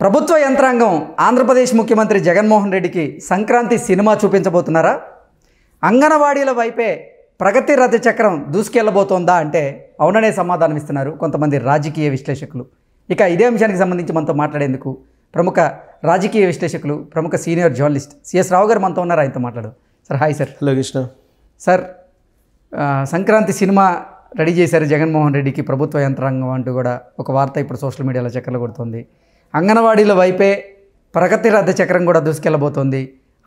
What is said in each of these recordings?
ప్రభుత్వ యంత్రాంగం ఆంధ్రప్రదేశ్ ముఖ్యమంత్రి జగన్మోహన్ రెడ్డికి సంక్రాంతి సినిమా చూపించబోతున్నారా? అంగన్వాడీల వైపే ప్రగతి రథ చక్రం దూసుకెళ్లబోతోందా అంటే అవుననే సమాధానం ఇస్తున్నారు కొంతమంది రాజకీయ విశ్లేషకులు. ఇక ఇదే అంశానికి సంబంధించి మనతో మాట్లాడేందుకు ప్రముఖ రాజకీయ విశ్లేషకులు, ప్రముఖ సీనియర్ జర్నలిస్ట్ సిఎస్ రావు గారు మనతో ఉన్నారు. ఆయనతో మాట్లాడదు. Sir hi sir. Hello Krishna sir, Sankranti cinema ready చేశారు జగన్మోహన్ రెడ్డికి ప్రభుత్వ యంత్రాంగం అంటూ కూడా ఒక వార్త ఇప్పుడు సోషల్ మీడియాలో చక్కర్లు కొడుతుంది. అంగన్వాడీల వైపే ప్రగతి రథ చక్రం కూడా దూసుకెళ్ళబోతోంది,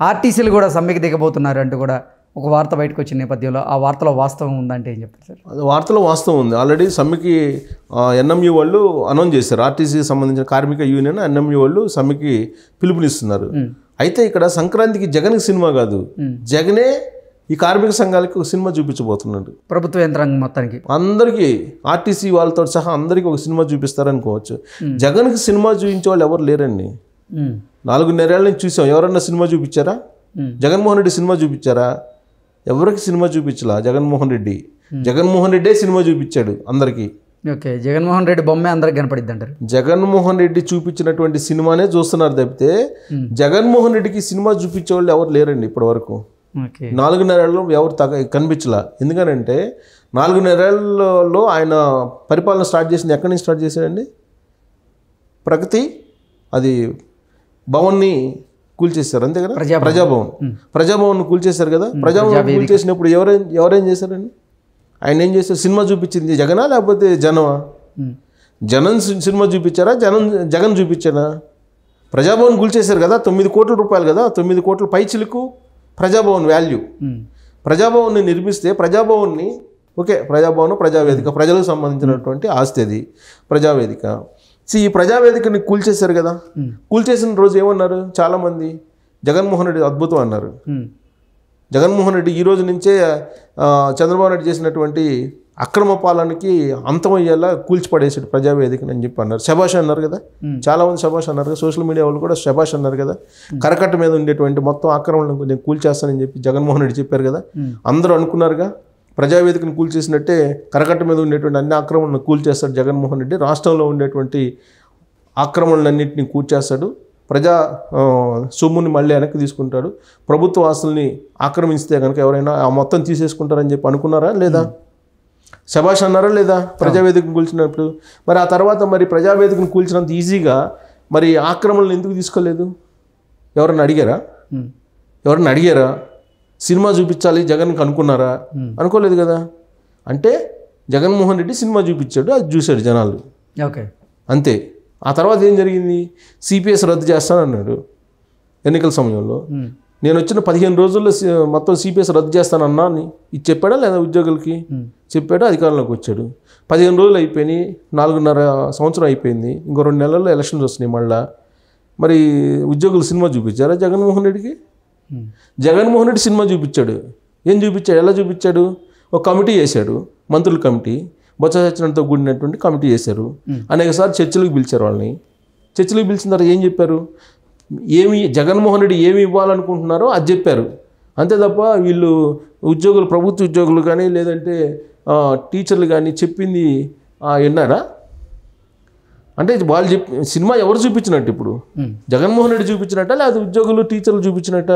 ఆర్టీసీలు కూడా సమ్మెకి దిగబోతున్నారు అంటూ కూడా ఒక వార్త బయటకు వచ్చిన నేపథ్యంలో ఆ వార్తలో వాస్తవం ఉందంటే ఏం చెప్తారు సార్? అది వార్తలో వాస్తవం ఉంది. ఆల్రెడీ సమ్మెకి ఎన్ఎంయూ వాళ్ళు అనౌన్స్ చేశారు. ఆర్టీసీకి సంబంధించిన కార్మిక యూనియన్ ఎన్ఎంయూ వాళ్ళు సమ్మెకి పిలుపునిస్తున్నారు. అయితే ఇక్కడ సంక్రాంతికి జగన్కి సినిమా కాదు, జగనే ఈ కార్మిక సంఘాలకి ఒక సినిమా చూపించబోతున్నాడు. ప్రభుత్వ యంత్రాంగం మొత్తానికి అందరికీ, ఆర్టీసీ వాళ్ళతో సహా అందరికీ ఒక సినిమా చూపిస్తారనుకోవచ్చు. జగన్కి సినిమా చూపించే వాళ్ళు ఎవరు లేరండి. 4.5 ఏళ్ళ నుంచి చూసాం. ఎవరన్నా సినిమా చూపించారా? జగన్మోహన్ రెడ్డి సినిమా చూపించారా? ఎవరికి సినిమా చూపించలా. జగన్మోహన్ రెడ్డే సినిమా చూపించాడు అందరికీ. ఓకే, జగన్మోహన్ రెడ్డి బొమ్మే అందరికి కనపడిద్ది అంటారు. జగన్మోహన్ రెడ్డి చూపించినటువంటి సినిమానే చూస్తున్నారు తప్పితే జగన్మోహన్ రెడ్డికి సినిమా చూపించే వాళ్ళు ఎవరు లేరండి ఇప్పటి వరకు. 4.5 ఏళ్ళలో ఎవరు కనిపించలా. ఎందుకనంటే 4.5 ఏళ్ళలో ఆయన పరిపాలన స్టార్ట్ చేసింది ఎక్కడి నుంచి స్టార్ట్ చేశాడండి? ప్రగతి అది భవన్ని కూల్చేశారు, అంతే కదా. ప్రజాభవన్ కూల్చేశారు కదా. ప్రజాభవన్ కూల్చేసినప్పుడు ఎవరేం చేశారండి? ఆయన ఏం చేశారు? సినిమా చూపించింది జగనా లేకపోతే జనమా? జనం సినిమా చూపించారా? జగన్ చూపించారా? ప్రజాభవన్ కూల్చేశారు కదా. 9 కోట్ల రూపాయలు కదా, 9 కోట్ల పైచిలకు ప్రజాభవన్ వాల్యూ. ప్రజాభవన్ని నిర్మిస్తే ప్రజాభవన్ని ప్రజావేదిక ప్రజలకు సంబంధించినటువంటి ఆస్తి అది ప్రజావేదిక. ఈ ప్రజావేదికని కూల్చేశారు కదా. కూల్చేసిన రోజు ఏమన్నారు చాలామంది? జగన్మోహన్ రెడ్డి అద్భుతం అన్నారు. జగన్మోహన్ రెడ్డి ఈ రోజు నుంచే చంద్రబాబు నాయుడు చేసినటువంటి అక్రమ పాలనకి అంతమయ్యేలా కూల్చిపడేసాడు ప్రజావేదికని అని చెప్పి అన్నారు. శభాష్ అన్నారు కదా. చాలామంది శభాష్ అన్నారు కదా. సోషల్ మీడియా వాళ్ళు కూడా శభాష్ అన్నారు కదా. కరకట్ట మీద ఉండేటువంటి మొత్తం ఆక్రమణను నేను కూల్చేస్తానని చెప్పి జగన్మోహన్ రెడ్డి చెప్పారు కదా. అందరూ అనుకున్నారుగా ప్రజావేదికను కూల్చేసినట్టే కరకట్ట మీద ఉండేటువంటి అన్ని ఆక్రమణలను కూల్చేస్తాడు జగన్మోహన్ రెడ్డి. రాష్ట్రంలో ఉండేటువంటి ఆక్రమణలన్నింటినీ కూల్చేస్తాడు. ప్రజా సొమ్ముని మళ్ళీ వెనక్కి తీసుకుంటాడు. ప్రభుత్వ ఆస్తుల్ని ఆక్రమిస్తే కనుక ఎవరైనా ఆ మొత్తం తీసేసుకుంటారని చెప్పి అనుకున్నారా లేదా? శభాష్ అన్నారా లేదా ప్రజావేదికను కూల్చినప్పుడు? మరి ఆ తర్వాత మరి ప్రజావేదికను కూల్చినంత ఈజీగా మరి ఆక్రమణలు ఎందుకు తీసుకోలేదు? ఎవరన్నా అడిగారా? సినిమా చూపించాలి జగన్కి అనుకున్నారా? అనుకోలేదు కదా. అంటే జగన్మోహన్ రెడ్డి సినిమా చూపించాడు, అది చూశాడు జనాలు, ఓకే, అంతే. ఆ తర్వాత ఏం జరిగింది? సిపిఎస్ రద్దు చేస్తానన్నాడు ఎన్నికల సమయంలో. నేను వచ్చిన 15 రోజుల్లో మొత్తం సిపిఎస్ రద్దు చేస్తానన్నా అని ఇది చెప్పాడా లేదా? ఉద్యోగులకి చెప్పాడు, అధికారంలోకి వచ్చాడు. 15 రోజులు అయిపోయినాయి, 4.5 సంవత్సరం అయిపోయింది. ఇంకో 2 నెలల్లో ఎలక్షన్స్ వస్తున్నాయి మళ్ళా. మరి ఉద్యోగులు సినిమా చూపించారా జగన్మోహన్ రెడ్డికి? జగన్మోహన్ రెడ్డి సినిమా చూపించాడు. ఏం చూపించాడు? ఎలా చూపించాడు? ఒక కమిటీ చేశాడు, మంత్రుల కమిటీ, బొత్స సత్యనారాయణతో కూడినటువంటి కమిటీ చేశారు. అనేకసార్లు చర్చలకు పిలిచారు వాళ్ళని. చర్చలకు పిలిచిన తర్వాత ఏం చెప్పారు? జగన్మోహన్ రెడ్డి ఏమి ఇవ్వాలనుకుంటున్నారో అది చెప్పారు. అంతే తప్ప వీళ్ళు ఉద్యోగులు, ప్రభుత్వ ఉద్యోగులు కానీ లేదంటే టీచర్లు కానీ చెప్పింది విన్నారా? అంటే వాళ్ళు సినిమా ఎవరు చూపించినట్టు? ఇప్పుడు జగన్మోహన్ రెడ్డి చూపించినట్ట లేదా ఉద్యోగులు టీచర్లు చూపించినట్ట?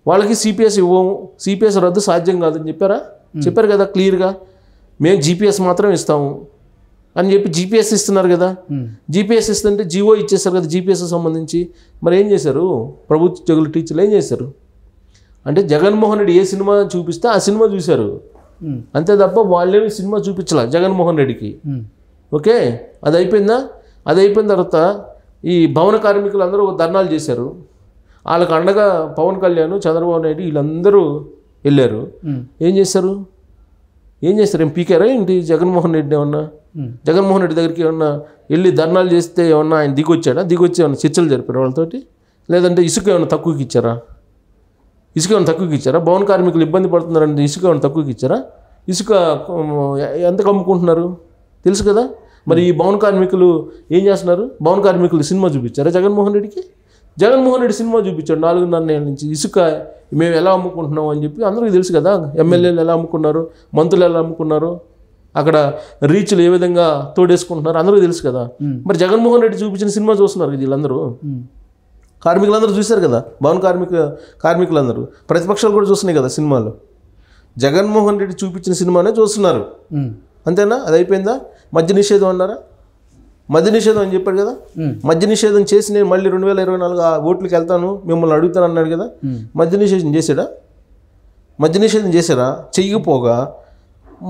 వాళ్ళకి సిపిఎస్ ఇవ్వము, సిపిఎస్ రద్దు సాధ్యం కాదని చెప్పారు కదా క్లియర్గా. మేము జీపీఎస్ మాత్రం ఇస్తాము అని చెప్పి జీపీఎస్ ఇస్తున్నారు కదా. జీపీఎస్ ఇస్తుంటే జీవో ఇచ్చేస్తారు కదా జీపీఎస్ సంబంధించి. మరి ఏం చేశారు ప్రభుత్వ ఉద్యోగులు, టీచర్లు? ఏం చేశారు అంటే జగన్మోహన్ రెడ్డి ఏ సినిమా చూపిస్తే ఆ సినిమా చూశారు, అంతే తప్ప వాళ్ళేమి సినిమా చూపించాల జగన్మోహన్ రెడ్డికి. ఓకే, అది అయిపోయిందా? అది అయిపోయిన తర్వాత ఈ భవన కార్మికులు అందరూ ధర్నాలు చేశారు. వాళ్ళకి అండగా పవన్ కళ్యాణ్, చంద్రబాబు నాయుడు వీళ్ళందరూ వెళ్ళారు. ఏం చేస్తారు? ఏం పీకారా ఏంటి జగన్మోహన్ రెడ్డి? ఏమన్నా జగన్మోహన్ రెడ్డి దగ్గరికి ఏమన్నా వెళ్ళి ధర్నాలు చేస్తే ఏమన్నా ఆయన దిగొచ్చి ఏమన్నా చర్చలు జరిపారు వాళ్ళతోటి? లేదంటే ఇసుక ఏమన్నా తక్కువకి ఇచ్చారా? భవన కార్మికులు ఇబ్బంది పడుతున్నారంటే ఇసుక ఏమన్నా తక్కువకి ఇచ్చారా? ఇసుక ఎంతకు అమ్ముకుంటున్నారు తెలుసు కదా. మరి ఈ భవన కార్మికులు ఏం చేస్తున్నారు? భవన కార్మికులు సినిమా చూపించారా జగన్మోహన్ రెడ్డికి? జగన్మోహన్ రెడ్డి సినిమా చూపించాడు 4.5 ఏళ్ళ నుంచి. ఇసుక మేము ఎలా అమ్ముకుంటున్నాం అని చెప్పి అందరికీ తెలుసు కదా. ఎమ్మెల్యేలు ఎలా అమ్ముకున్నారు, మంత్రులు ఎలా అమ్ముకున్నారు, అక్కడ రీచ్లు ఏ విధంగా తోడేసుకుంటున్నారు అందరికీ తెలుసు కదా. మరి జగన్మోహన్ రెడ్డి చూపించిన సినిమా చూస్తున్నారు కదా వీళ్ళందరూ, కార్మికులందరూ చూశారు కదా, భవన కార్మికులందరూ, ప్రతిపక్షాలు కూడా చూస్తున్నాయి కదా సినిమాలు. జగన్మోహన్ రెడ్డి చూపించిన సినిమానే చూస్తున్నారు, అంతేనా? అది అయిపోయిందా? మద్య నిషేధం అన్నారా? మద్య నిషేధం అని చెప్పాడు కదా. మద్య నిషేధం చేసి నేను మళ్ళీ 2024 ఓట్లకి వెళ్తాను మిమ్మల్ని అడుగుతాను అన్నాడు కదా. మద్య నిషేధం చేశాడా? మద్య నిషేధం చేశారా? చెయ్యకపోగా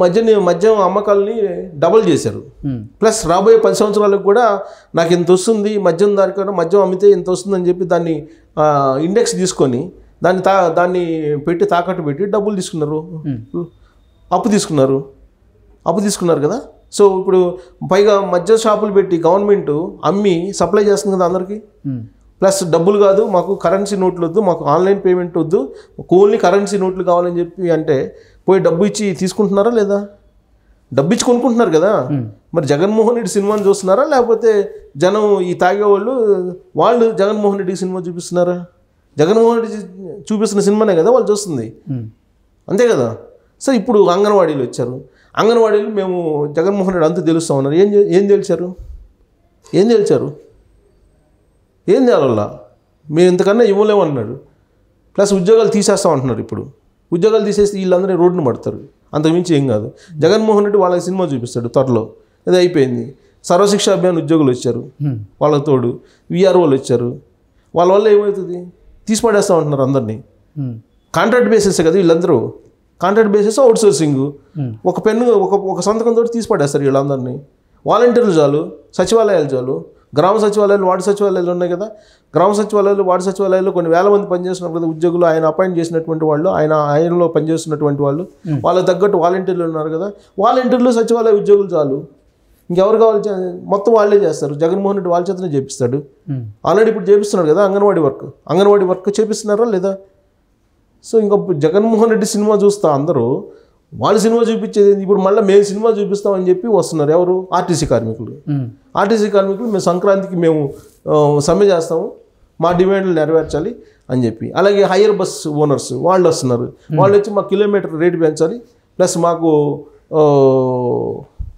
మద్యం అమ్మకాలని డబుల్ చేశారు. ప్లస్ రాబోయే 10 సంవత్సరాలకు కూడా నాకు ఇంత వస్తుంది మద్యం దానికన్నా మద్యం అమ్మితే ఇంత వస్తుందని చెప్పి దాన్ని ఇండెక్స్ తీసుకొని దాన్ని పెట్టి తాకట్టు పెట్టి డబ్బులు తీసుకున్నారు, అప్పు తీసుకున్నారు కదా. సో ఇప్పుడు పైగా మద్య షాపులు పెట్టి గవర్నమెంట్ అమ్మి సప్లై చేస్తుంది కదా అందరికీ. ప్లస్ డబ్బులు కాదు మాకు కరెన్సీ నోట్లు వద్దు, మాకు ఆన్లైన్ పేమెంట్ వద్దు, ఓన్లీ కరెన్సీ నోట్లు కావాలని చెప్పి అంటే పోయి డబ్బు ఇచ్చి తీసుకుంటున్నారా లేదా? డబ్బు ఇచ్చి కొనుక్కుంటున్నారు కదా. మరి జగన్మోహన్ రెడ్డి సినిమాని చూస్తున్నారా లేకపోతే జనం ఈ తాగేవాళ్ళు వాళ్ళు జగన్మోహన్ రెడ్డి సినిమా చూపిస్తున్నారా? జగన్మోహన్ రెడ్డి చూపిస్తున్న సినిమానే కదా వాళ్ళు చూస్తుంది, అంతే కదా. సో ఇప్పుడు అంగన్వాడీలు వచ్చారు, అంగన్వాడీలు మేము జగన్మోహన్ రెడ్డి అంతా తెలుస్తూ ఉన్నారు. ఏం తెలిచారు? ఏం తేవాల? మేము ఇంతకన్నా ఇవ్వలేము అన్నాడు. ప్లస్ ఉద్యోగాలు తీసేస్తాం అంటున్నారు. ఇప్పుడు ఉద్యోగాలు తీసేసి వీళ్ళందరూ రోడ్డును పడతారు, అంతకుమించి ఏం కాదు. జగన్మోహన్ రెడ్డి వాళ్ళకి సినిమా చూపిస్తాడు త్వరలో, ఇది అయిపోయింది. సర్వశిక్ష అభియాన్ ఉద్యోగులు వచ్చారు, వాళ్ళకి తోడు విఆర్ఓలు వచ్చారు, వాళ్ళ వల్ల ఏమవుతుంది? తీసి పడేస్తాం అంటున్నారు అందరినీ. కాంట్రాక్ట్ బేసిస్ కదా వీళ్ళందరూ, కాంట్రాక్ట్ బేసిస్ అవుట్ సోర్సింగ్. ఒక పెన్ను ఒక సంతకంతో తీసి పడేస్తారు వీళ్ళందరినీ. వాలంటీర్లు చాలు, సచివాలయాలు చాలు, గ్రామ సచివాలయాలు వార్డు సచివాలయాలు ఉన్నాయి కదా. గ్రామ సచివాలయాలు వార్డు సచివాలయాలు కొన్ని వేల మంది పనిచేస్తున్నారు కదా ఉద్యోగులు, ఆయన అపాయింట్ చేసినటువంటి వాళ్ళు, ఆయనలో పనిచేస్తున్నటువంటి వాళ్ళు, వాళ్ళకి తగ్గట్టు వాలంటీర్లు ఉన్నారు కదా. వాలంటీర్లు సచివాలయ ఉద్యోగులు చాలు, ఇంకెవరు కావాలి? మొత్తం వాళ్ళే చేస్తారు. జగన్మోహన్ రెడ్డి వాళ్ళ చేతనే చేపిస్తాడు. ఆల్రెడీ ఇప్పుడు చేపిస్తున్నాడు కదా అంగన్వాడీ వర్క్ చేపిస్తున్నారా లేదా? సో ఇంకా జగన్మోహన్ రెడ్డి సినిమా చూస్తా అందరూ వాళ్ళు సినిమా చూపించేది. ఇప్పుడు మళ్ళీ మేము సినిమా చూపిస్తామని చెప్పి వస్తున్నారు. ఎవరు? ఆర్టీసీ కార్మికులు. మేము సంక్రాంతికి మేము సమ్మె చేస్తాము, మా డిమాండ్లు నెరవేర్చాలి అని చెప్పి. అలాగే హైయర్ బస్ ఓనర్స్ వాళ్ళు వస్తున్నారు, వాళ్ళు వచ్చి మా కిలోమీటర్ రేటు పెంచాలి, ప్లస్ మాకు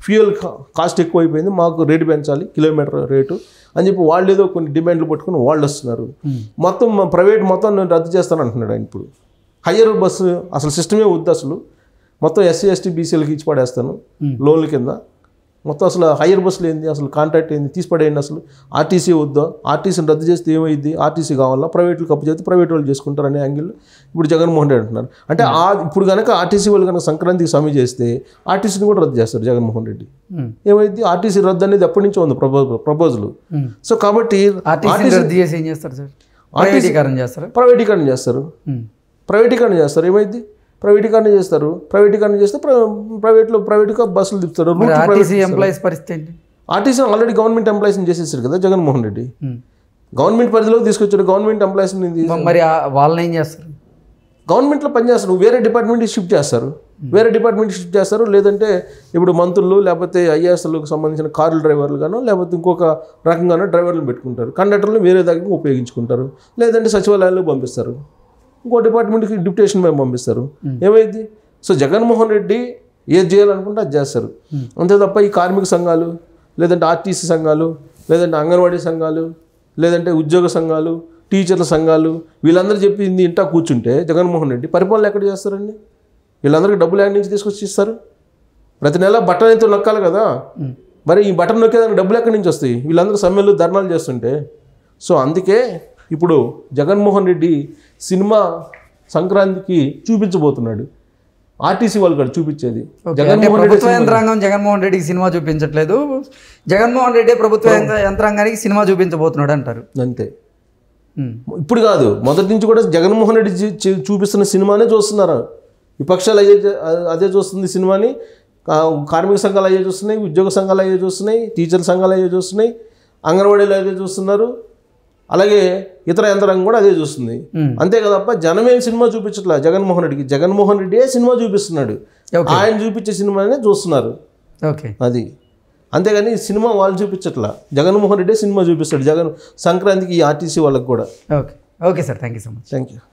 ఫ్యూయల్ కాస్ట్ ఎక్కువైపోయింది, మాకు రేటు పెంచాలి కిలోమీటర్ రేటు అని చెప్పి వాళ్ళు ఏదో కొన్ని డిమాండ్లు పట్టుకుని వాళ్ళు వస్తున్నారు. మొత్తం ప్రైవేట్ మొత్తం నేను రద్దు చేస్తాను అంటున్నాడు ఆయన. ఇప్పుడు హయ్యర్ బస్సు అసలు సిస్టమే వద్దు, అసలు మొత్తం ఎస్సీ ఎస్టీ బీసీలకి ఇచ్చి పడేస్తాను లోన్ల కింద. మొత్తం అసలు హయ్యర్ బస్సులు ఏంది, అసలు కాంట్రాక్ట్ ఏంది, తీసిపడేయండి. అసలు ఆర్టీసీ వద్దా? ఆర్టీసీని రద్దు చేస్తే ఏమైంది? ఆర్టీసీ కావాలా? ప్రైవేట్లకు అప్పు చేస్తే ప్రైవేట్ వాళ్ళు చేసుకుంటారు అనే యాంగిల్ ఇప్పుడు జగన్మోహన్ రెడ్డి అంటున్నారు. అంటే ఇప్పుడు కనుక ఆర్టీసీ వాళ్ళు కనుక సంక్రాంతికి సమ్మె చేస్తే ఆర్టీసీని కూడా రద్దు చేస్తారు జగన్మోహన్ రెడ్డి. ఏమైంది? ఆర్టీసీ రద్దు అనేది ఎప్పటి నుంచో ఉంది ప్రపోజల్. సో కాబట్టి ప్రైవేటీకరణ చేస్తారు. ఏమైంది? ప్రైవేటీకరణ చేస్తే ప్రైవేట్గా బస్సులు తిప్పుతారు. ఆర్టీసీ ఆల్రెడీ గవర్నమెంట్ ఎంప్లాయీస్ని చేసేసారు కదా జగన్మోహన్ రెడ్డి. గవర్నమెంట్ పరిధిలోకి తీసుకొచ్చాడు గవర్నమెంట్ ఎంప్లాయీస్ని. మరి వాళ్ళని ఏం చేస్తారు? గవర్నమెంట్లో పనిచేస్తారు, వేరే డిపార్ట్మెంట్కి షిఫ్ట్ చేస్తారు. లేదంటే ఇప్పుడు మంత్రులు లేకపోతే ఐఏఎస్లకు సంబంధించిన కార్ల డ్రైవర్లు గానో లేకపోతే ఇంకొక రకంగానో డ్రైవర్లు పెట్టుకుంటారు. కండక్టర్లు వేరే దగ్గరికి ఉపయోగించుకుంటారు. లేదంటే సచివాలయాల్లో పంపిస్తారు, ఇంకో డిపార్ట్మెంట్కి డిప్యుటేషన్ మేము పంపిస్తారు. ఏమైంది? సో జగన్మోహన్ రెడ్డి ఏది చేయాలనుకుంటే అది చేస్తారు, అంతే తప్ప ఈ కార్మిక సంఘాలు లేదంటే ఆర్టీసీ సంఘాలు లేదంటే అంగన్వాడీ సంఘాలు లేదంటే ఉద్యోగ సంఘాలు టీచర్ల సంఘాలు వీళ్ళందరూ చెప్పింది ఇంటా కూర్చుంటే జగన్మోహన్ రెడ్డి పరిపాలన ఎక్కడ చేస్తారండి? వీళ్ళందరికీ డబ్బులు ఎక్కడి నుంచి తీసుకొచ్చి ఇస్తారు? ప్రతి నెల బటన్ అయితే నొక్కాలి కదా. మరి ఈ బటన్ నొక్కేదానికి డబ్బులు ఎక్కడి నుంచి వస్తాయి? వీళ్ళందరూ సమ్మెలు ధర్నాలు చేస్తుంటే. సో అందుకే ఇప్పుడు జగన్మోహన్ రెడ్డి సినిమా సంక్రాంతికి చూపించబోతున్నాడు. ఆర్టీసీ వాళ్ళు కూడా చూపించేది. ప్రభుత్వ యంత్రాంగం జగన్మోహన్ రెడ్డికి సినిమా చూపించట్లేదు, జగన్మోహన్ రెడ్డి ప్రభుత్వ యంత్రాంగానికి సినిమా చూపించబోతున్నాడు అంటారు. అంతే. ఇప్పుడు కాదు, మొదటి నుంచి కూడా జగన్మోహన్ రెడ్డి చూపిస్తున్న సినిమానే చూస్తున్నారు. విపక్షాలు అదే చూస్తుంది సినిమాని, కార్మిక సంఘాలు అయ్యే చూస్తున్నాయి, ఉద్యోగ సంఘాలు అయ్యే చూస్తున్నాయి, టీచర్ సంఘాలు అయ్యే చూస్తున్నాయి, అంగన్వాడీలు అదే చూస్తున్నారు, అలాగే ఇతర యంత్రాంగం కూడా అదే చూస్తుంది. అంతే కదప్ప జనమేం సినిమా చూపించట్లా జగన్మోహన్ రెడ్డికి. జగన్మోహన్ రెడ్డి సినిమా చూపిస్తున్నాడు, ఆయన చూపించే సినిమానే చూస్తున్నారు. అది అంతేగాని సినిమా వాళ్ళు చూపించట్లా, జగన్మోహన్ రెడ్డి సినిమా చూపిస్తాడు సంక్రాంతికి ఈ ఆర్టీసీ వాళ్ళకి కూడా. Okay sir, thank you so much. Thank you.